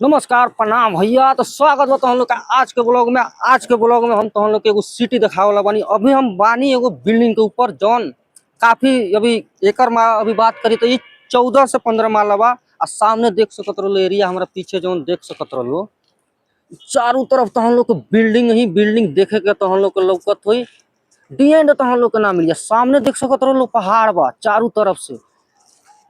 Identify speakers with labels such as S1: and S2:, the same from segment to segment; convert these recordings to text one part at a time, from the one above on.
S1: नमस्कार प्रणाम भैया। तो स्वागत बा हम लोग का आज के ब्लॉग में हम तो हम लोग के एगो सिटी दिखावे वाला बानी। अभी हम बानी एगो बिल्डिंग के ऊपर जौन काफी अभी एकर अभी बात करी तो ये 14 से 15 माला बा। आ सामने देख सकत रहो एरिया हमारा पीछे जौन देख सकत रहो चारों तरफ तो हम लोग को बिल्डिंग ही बिल्डिंग देखे के तो हम लोग के लौकत हुई। डी एंड तो हम लोग के ना मिलिया। सामने देख सकत रहो पहाड़ बा चारों तरफ से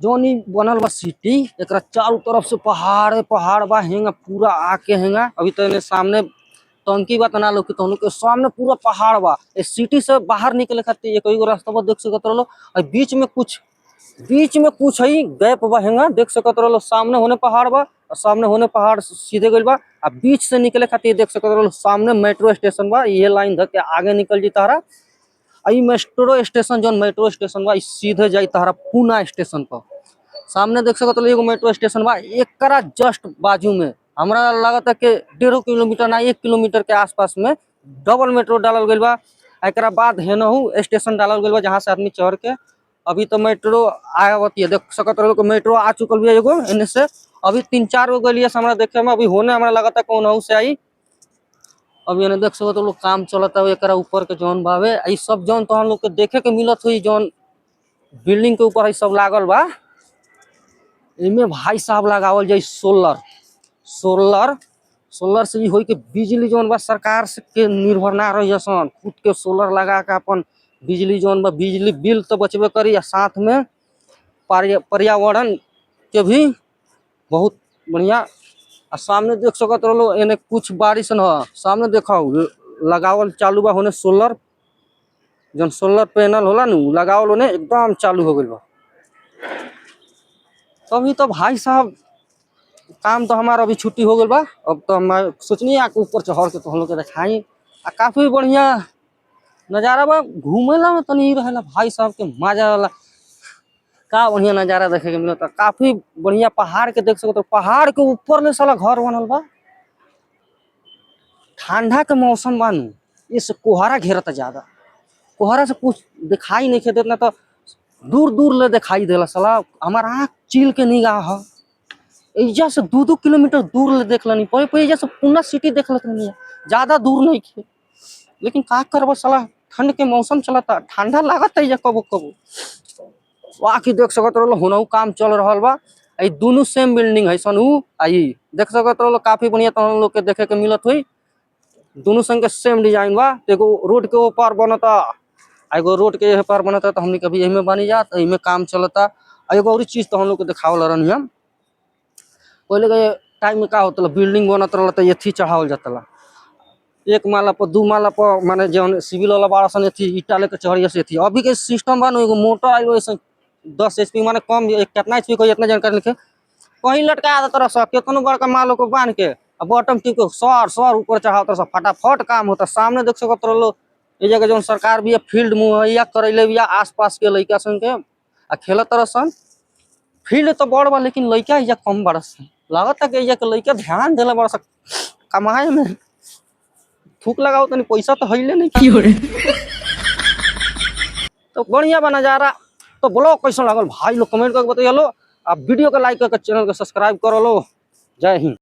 S1: जौन ई बनल बा सिटी एकरा चारों तरफ से पहाड़ बा। हेंगा पूरा आके हेंगा अभी तो इन्हें सामने टंकी बा तना लोग तो के सामने पूरा पहाड़ बा। इस सिटी से बाहर निकले खातिर एक ही रास्ता बा देख सकत रहो। और बीच में कुछ है गैप बा हेंगा देख सकत रहो। सामने होने पहाड़ बा और सामने होने पहाड़ सीधे गइल बा। आ बीच से निकले खातिर देख सकत रहो सामने मेट्रो स्टेशन बा। ये लाइन धर के आगे निकल जी तारा मेट्रो स्टेशन जौन मेट्रो स्टेशन बा सीधे जाई तारा पूना स्टेशन पर। सामने देख सकत एगो मेट्रो स्टेशन बा एकरा जस्ट बाजू में हमरा लगता कि 1.5 किलोमीटर ना 1 किलोमीटर के आसपास में डबल मेट्रो डालल गइल बा। एकरा बाद हेनहू स्टेशन डालल गइल बा जहां से आदमी चढ़ के अभी तो मेट्रो आवती है देख सकत रहो मेट्रो आ चुकल भी एगो एने से अभी 3-4 गो गलिया से हमरा देखे में अभी होने हमरा लगता कौन से आई। अभी एने देख सकत लोग काम चलता है एकरा ऊपर के जौन बावे ई सब जौन तो हम लोग के देखे के मिलत हुई जौन बिल्डिंग के ऊपर सब लागल बा। इनमें भाई साहब लगावल जाए सोलर सोलर सोलर से ही होई के बिजली जौन बा सरकार से के निर्भर ना रही सन। खुद के सोलर लगा के अपन बिजली जौन बा बिजली बिल तो बचबे करी आ साथ में पर्यावरण के भी बहुत बढ़िया। आ सामने देख सकत रहो एने कुछ बारिश न सामने देखो लगावल चालू बा होने सोलर जौन सोलर पैनल होला नु लगावल होने एकदम चालू हो गइल बा। तभी तो भाई साहब काम तो हमारा अभी छुट्टी हो गई बा। अब तो हम सोचनी आके ऊपर चढ़ के तो हम लोग के दिखाई आ काफी बढ़िया नजारा बा। घूमेला में तो नहीं रहेला भाई साहब के मजा वाला का बढ़िया नजारा देखे के मिलता। काफी बढ़िया पहाड़ के देख सकते पहाड़ के ऊपर ले साला घर बनल बा। ठंडा के मौसम बा नु इस कोहरा घेरता ज्यादा कोहरा से कुछ दिखाई नहीं देता ना तो दूर दूर ले दिखाई देला साला हमारा आँख चील के निगाह है। एजा से 2-2 किलोमीटर दूर ले देख लनी पे एजा से पूना सिटी देख लनी ज्यादा दूर नहीं थे। लेकिन का करब साला ठंड के मौसम चलता ठंडा लागत है कबो कबो बाकी देख सकत रहो होनहु काम चल रहा बा। आई दोनों सेम बिल्डिंग है सन आई देख सकत रहो काफी बढ़िया तो हम लोग के देखे के मिलत हुई। दोनों संग के सेम डिजाइन बा। एगो रोड के ऊपर बनता एगो रोड के पार बनता तो हमने कभी यही में बनी जात यही में काम चलता। एगो और चीज तो हम लोग को दिखावल रहनी हम पहले के टाइम में का होता बिल्डिंग बनत रहा तो एथी चढ़ावल जाता 1 माला पर 2 माला पर माने जौन सिविल वाला बाड़ा सन एथी ईटा लेकर चढ़िया से थी। अभी के सिस्टम बा एगो मोटर आइल वैसे 10 HP माने कम कितना HP कोई इतना जानकारी लिखे कहीं लटका देता रह कितनो बड़का माल को बांध के बॉटम टिप के सर ऊपर चढ़ाता सब फटाफट काम होता। सामने देख सकत रहो ये जगह जौन सरकार भी फील्ड मुहैया करैले बिया आसपास के लइका सन के आ खेलत तरह सन। फील्ड तो बड़ बा लेकिन लइका इजा कम बड़ा सन लागता कि इजा के लइका ध्यान देला बड़ा सा कमाए में थूक लगाओ तनी पैसा तो हइले नहीं तो बढ़िया बा नजारा। तो ब्लॉग कैसा लागल भाई लोग कमेंट करके बताइए लो। आप वीडियो को लाइक करके चैनल को सब्सक्राइब करो लो। जय हिंद।